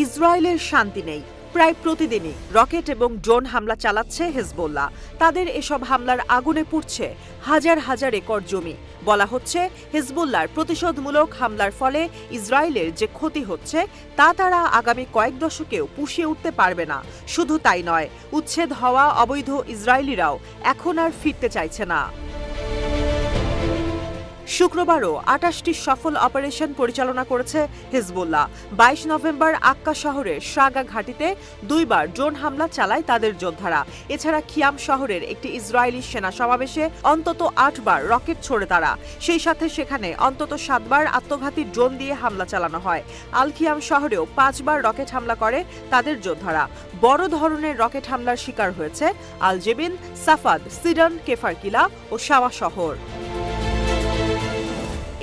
ইসরায়েলের শান্তি নেই। প্রায় প্রতিদিনই রকেট এবং ড্রোন হামলা চালাচ্ছে হিজবুল্লাহ। তাদের এসব হামলার আগুনে পুড়ছে হাজার হাজার একর জমি। বলা হচ্ছে, হিজবুল্লাহর প্রতিশোধমূলক হামলার ফলে ইসরায়েলের যে ক্ষতি হচ্ছে তা তারা আগামী কয়েক দশকেও পুষিয়ে উঠতে পারবে না। শুধু তাই নয়, উচ্ছেদ হওয়া অবৈধ ইসরায়েলিরাও এখন আর ফিরতে চাইছে না। শুক্রবারও ২৮টি সফল অপারেশন পরিচালনা করেছে হিজবুল্লাহ। ২২ নভেম্বর আক্কা শহরের শাগা ঘাঁটিতে ২ বার ড্রোন হামলা চালায় তাদের যোদ্ধারা। এছাড়া খিয়াম শহরের একটি ইসরায়েলি সেনা সমাবেশে অন্তত ৮ বার রকেট ছোড়ে তারা। সেই সাথে সেখানে অন্তত ৭ বার আত্মঘাতী ড্রোন দিয়ে হামলা চালানো হয়। আল খিয়াম শহরেও ৫ বার রকেট হামলা করে তাদের যোদ্ধারা। বড় ধরনের রকেট হামলার শিকার হয়েছে আল জেবিন, সাফাদ, সিডন, কেফারকিলা ও শাওয়া শহর।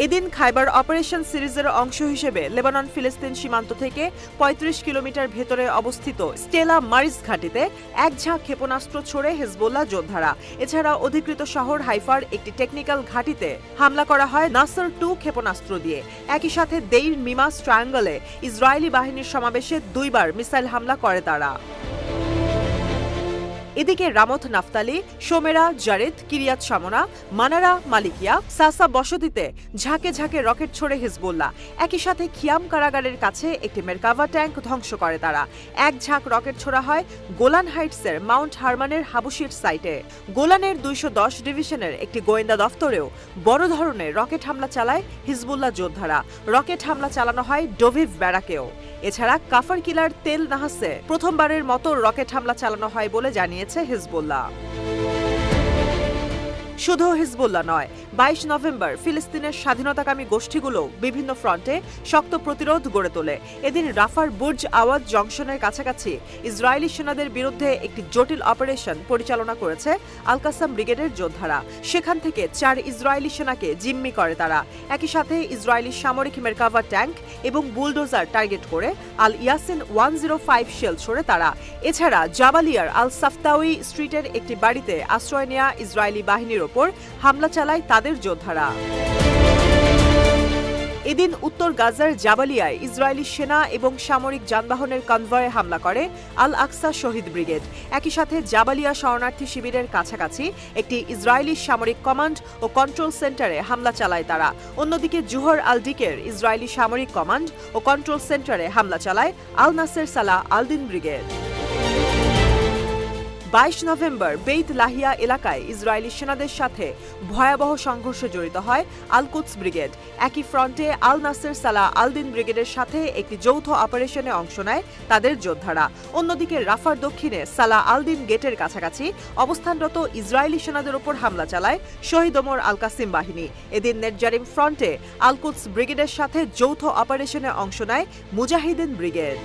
এদিন খাইবার অপারেশন সিরিজের অংশ হিসেবে লেবানন ফিলিস্তিন সীমান্ত থেকে ৩৫ কিলোমিটার ভেতরে অবস্থিত স্টেলা মারিস ঘাঁটিতে এক ঝাঁক ক্ষেপণাস্ত্র ছোড়ে হিজবুল্লাহ যোদ্ধারা। এছাড়া অধিকৃত শহর হাইফার একটি টেকনিক্যাল ঘাঁটিতে হামলা করা হয় নাসর 2 ক্ষেপণাস্ত্র দিয়ে। একই সাথে দেইর মিমাস ট্রায়াঙ্গলে ইসরায়েলি বাহিনীর সমাবেশে ২ বার মিসাইল হামলা করে তারা। এদিকে রামথ নাফতালি, সোমেরা, জারেদ, কিরিয়াত শামোনা, মানারা, মালিকিয়া, সাসা বসতিতে ঝাঁকে ঝাঁকে রকেট ছোড়ে হিজবুল্লাহ। একই সাথে খিয়াম কারাগারের কাছে একটি মেরকাভা ট্যাঙ্ক ধ্বংস করে তারা। এক ঝাঁক রকেট ছোড়া হয় গোলান হাইটসের মাউন্ট হারমানের হাবুশির সাইটে। গোলানের ২১০ ডিভিশনের একটি গোয়েন্দা দফতরেও বড় ধরনের রকেট হামলা চালায় হিজবুল্লাহ যোদ্ধারা। রকেট হামলা চালানো হয় ডোভিভ ব্যারাকেও। এছাড়া কাফার কিলার তেল নাহাসে প্রথমবারের মতো রকেট হামলা চালানো হয় বলে জানিয়েছে হিজবুল্লাহ। শুধু হিজবুল্লাহ নয়, ২২ নভেম্বর ফিলিস্তিনের স্বাধীনতাকামী গোষ্ঠীগুলো বিভিন্ন ফ্রন্টে শক্ত প্রতিরোধ গড়ে তোলে। এদিন রাফার বুর্জ আওয়াজ জংশনের কাছাকাছি ইসরায়েলি সেনাদের বিরুদ্ধে একটি জটিল অপারেশন পরিচালনা করেছে আল কাসাম ব্রিগেডের যোদ্ধারা। সেখান থেকে ৪ ইসরায়েলি সেনাকে জিম্মি করে তারা। একই সাথে ইসরায়েলি সামরিক মেরকাভা ট্যাঙ্ক এবং বুলডোজার টার্গেট করে আল ইয়াসিন 105 শেল ছোড়ে তারা। এছাড়া জাবালিয়ার আল সাফতাউই স্ট্রিটের একটি বাড়িতে আশ্রয় নেওয়া ইসরায়েলি বাহিনীর ওপর হামলা চালায় তাদের যোদ্ধারা। এদিন উত্তর গাজার জাবালিয়ায় ইসরায়েলি সেনা এবং সামরিক যানবাহনের কনভয়ে হামলা করে আল আকসা শহীদ ব্রিগেড। একই সাথে জাবালিয়া শরণার্থী শিবিরের কাছাকাছি একটি ইসরায়েলি সামরিক কমান্ড ও কন্ট্রোল সেন্টারে হামলা চালায় তারা। অন্যদিকে জুহর আল ডিকের ইসরায়েলি সামরিক কমান্ড ও কন্ট্রোল সেন্টারে হামলা চালায় আল নাসের সালাহ আল-দিন ব্রিগেড। ২২ নভেম্বর বেইত লাহিয়া এলাকায় ইসরায়েলি সেনাদের সাথে ভয়াবহ সংঘর্ষে জড়িত হয় আল কুদস ব্রিগেড। একই ফ্রন্টে আল নাসের সালাহ আল-দিন ব্রিগেডের সাথে একটি যৌথ অপারেশনে অংশ নেয় তাদের যোদ্ধারা। অন্যদিকে রাফার দক্ষিণে সালাহ আল-দিন গেটের কাছাকাছি অবস্থানরত ইসরায়েলি সেনাদের ওপর হামলা চালায় শহীদ ওমর আল কাসিম বাহিনী। এদিন নেটজারিম ফ্রন্টে আল কুদস ব্রিগেডের সাথে যৌথ অপারেশনে অংশ নেয় মুজাহিদিন ব্রিগেড।